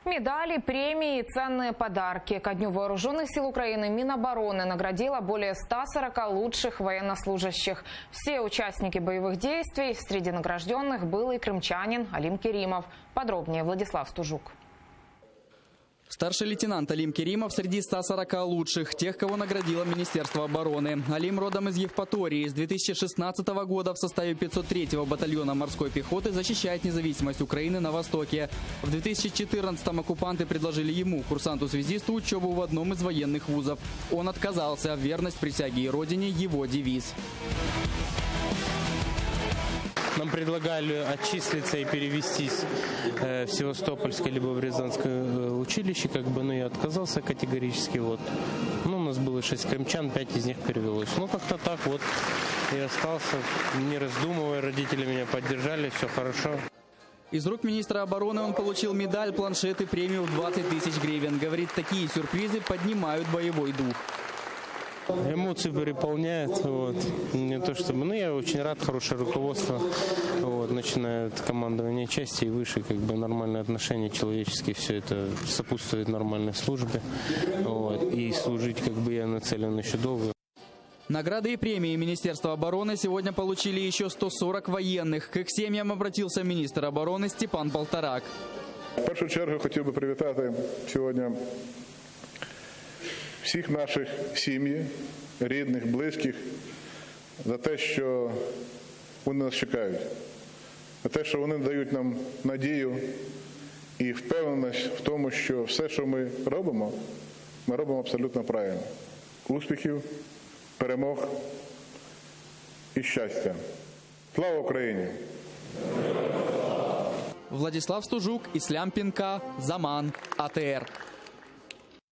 Медали, премии и ценные подарки. Ко Дню вооруженных сил Украины Минобороны наградила более 140 лучших военнослужащих. Все участники боевых действий. Среди награжденных был и крымчанин Алим Керимов. Подробнее Владислав Стужук. Старший лейтенант Алим Керимов среди 140 лучших, тех, кого наградило Министерство обороны. Алим родом из Евпатории. С 2016 года в составе 503-го батальона морской пехоты защищает независимость Украины на Востоке. В 2014-м оккупанты предложили ему, курсанту-связисту, учебу в одном из военных вузов. Он отказался. Верность присяге и родине – его девиз. Нам предлагали отчислиться и перевестись в Севастопольское либо в Рязанское училище, но я отказался категорически. У нас было 6 крымчан, 5 из них перевелось. Как-то так и остался, не раздумывая, родители меня поддержали, все хорошо. Из рук министра обороны он получил медаль, планшет и премию в 20 тысяч гривен. Говорит, такие сюрпризы поднимают боевой дух. Эмоции переполняют. Не то чтобы, я очень рад, хорошее руководство. Начиная от командования части и выше, нормальные отношения человеческие, все это сопутствует нормальной службе. И служить, я нацелен еще долго. Награды и премии Министерства обороны сегодня получили еще 140 военных. К их семьям обратился министр обороны Степан Полторак. В першу чергу хотів би привітати сьогодні всіх наших сім'ї, рідних, близьких, за те, що вони нас чекають, за те, що вони дають нам надію і впевненість в тому, що все, що ми робимо абсолютно правильно. Успіхів, перемог і щастя. Слава Україні! Владислав Стужук, Ислам Пинка, Заман, АТР.